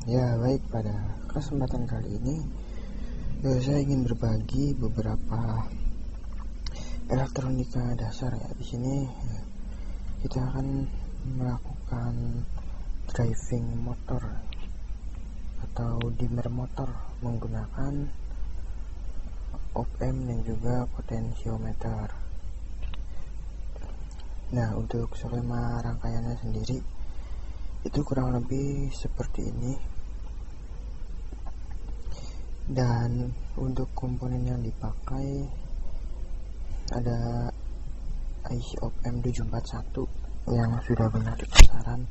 Ya, baik, pada kesempatan kali ini saya ingin berbagi beberapa elektronika dasar ya. Di sini kita akan melakukan driving motor atau dimmer motor menggunakan op-amp dan juga potensiometer. Nah, untuk skema rangkaiannya sendiri itu kurang lebih seperti ini. Dan untuk komponen yang dipakai ada IC op-amp 741 yang sudah benar di pasaran.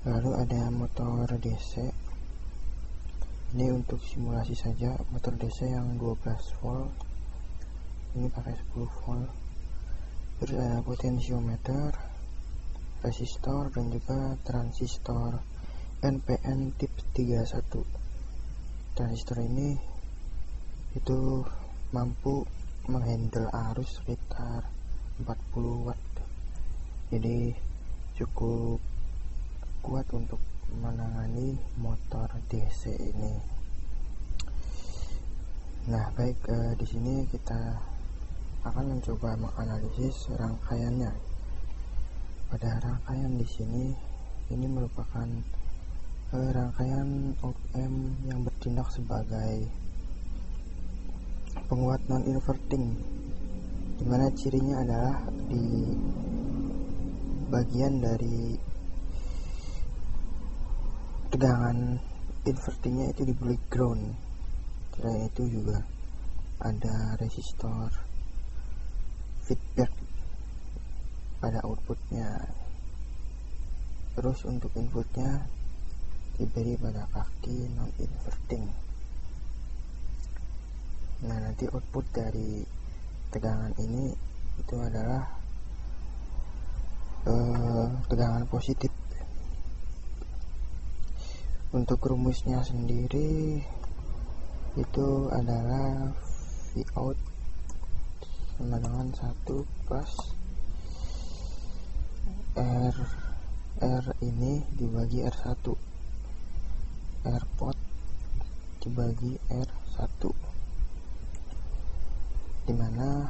Lalu ada motor DC. Ini untuk simulasi saja, motor DC yang 12 volt. Ini pakai 10 volt. Terus ada potensiometer, resistor dan juga transistor NPN tip 31. Transistor ini itu mampu menghandle arus sekitar 40 watt, jadi cukup kuat untuk menangani motor DC ini. Nah, baik, di sini kita akan mencoba menganalisis rangkaiannya. Pada rangkaian di sini ini merupakan rangkaian op-amp yang bertindak sebagai penguat non-inverting, dimana cirinya adalah di bagian dari tegangan invertingnya itu diberi ground. Selain itu juga ada resistor feedback pada outputnya. Terus untuk inputnya diberi pada kaki non-inverting. Nah, nanti output dari tegangan ini itu adalah tegangan positif. Untuk rumusnya sendiri itu adalah Vout sama dengan 1 plus R ini dibagi R1, R pot dibagi R1, dimana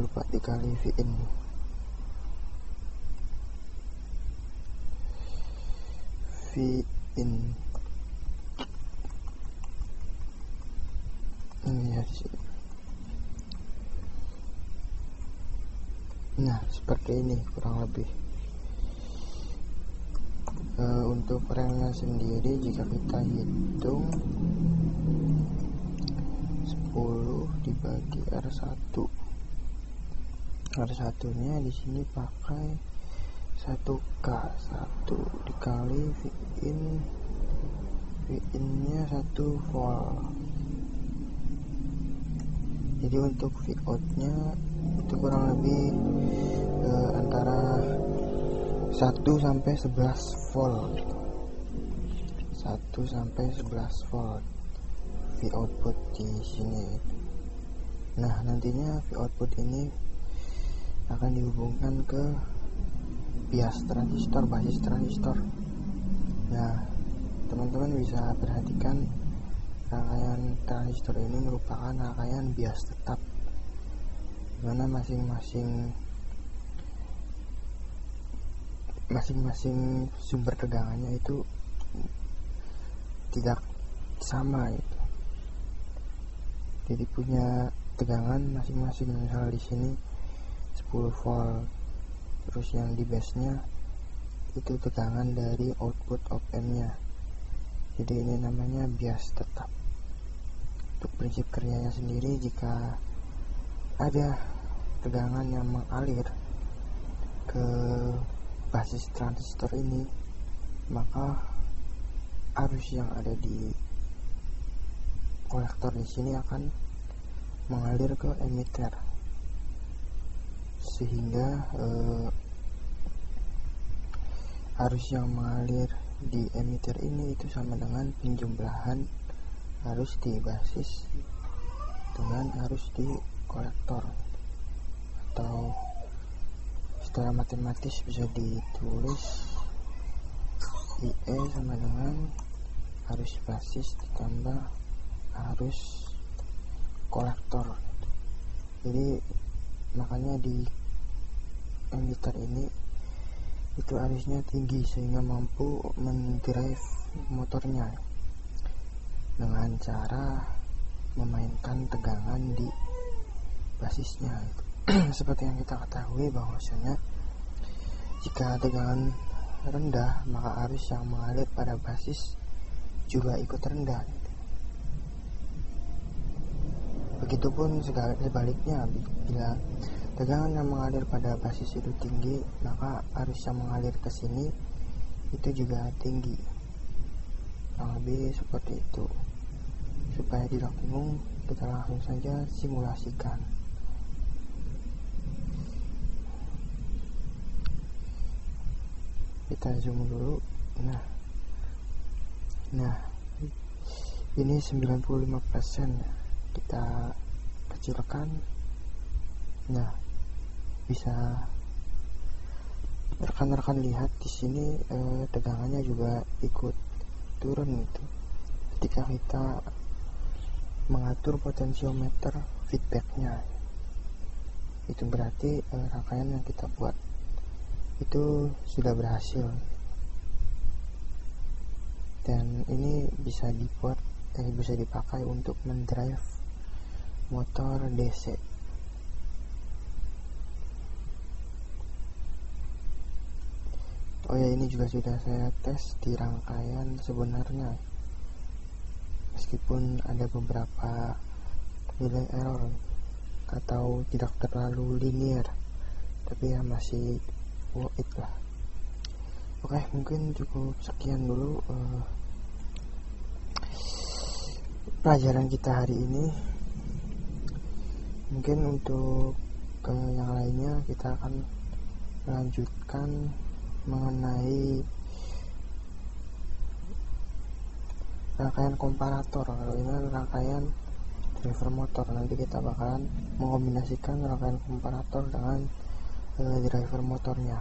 lupa dikali Vin. Ini ya di sini. Nah, seperti ini kurang lebih. Untuk relnya sendiri jika kita hitung 10 dibagi R1. R1 nya di sini pakai 1K, 1 dikali Vin nya 1 volt. Jadi untuk Vout nya itu kurang lebih antara 1 sampai 11 volt. 1 sampai 11 volt V output di sini. Nah, nantinya V output ini akan dihubungkan ke bias transistor, basis transistor. Nah, teman-teman bisa perhatikan rangkaian transistor ini merupakan rangkaian bias tetap, dimana masing-masing sumber tegangannya itu tidak sama gitu. Jadi punya tegangan masing-masing. Misal di sini 10 volt, terus yang di base nya itu tegangan dari output op-amp nya. Jadi ini namanya bias tetap. Untuk prinsip kerjanya sendiri, jika ada tegangan yang mengalir ke basis transistor ini, maka arus yang ada di kolektor di sini akan mengalir ke emitter, sehingga arus yang mengalir di emitter ini itu sama dengan penjumlahan arus di basis dengan arus di kolektor atau secara matematis bisa ditulis IE sama dengan arus basis ditambah arus kolektor. Jadi makanya di emitter ini itu arusnya tinggi sehingga mampu mendrive motornya dengan cara memainkan tegangan di basisnya. Seperti yang kita ketahui bahwasanya jika tegangan rendah maka arus yang mengalir pada basis juga ikut rendah. Begitupun sebaliknya, bila tegangan yang mengalir pada basis itu tinggi maka arus yang mengalir ke sini itu juga tinggi. Kurang lebih seperti itu. Supaya tidak bingung, kita langsung saja simulasikan. Kita zoom dulu. Nah ini 95%, kita kecilkan. Nah, bisa rekan-rekan lihat di sini tegangannya juga ikut turun gitu. Ketika kita mengatur potensiometer feedbacknya, itu berarti rangkaian yang kita buat itu sudah berhasil. Dan ini bisa dipakai untuk mendrive motor DC. Oh ya, ini juga sudah saya tes di rangkaian sebenarnya, meskipun ada beberapa nilai error atau tidak terlalu linear, tapi ya masih worth it lah. Oke, mungkin cukup sekian dulu pelajaran kita hari ini. Mungkin untuk yang lainnya kita akan melanjutkan mengenai rangkaian komparator. Kalau ini rangkaian driver motor, nanti kita bakalan mengombinasikan rangkaian komparator dengan driver motornya.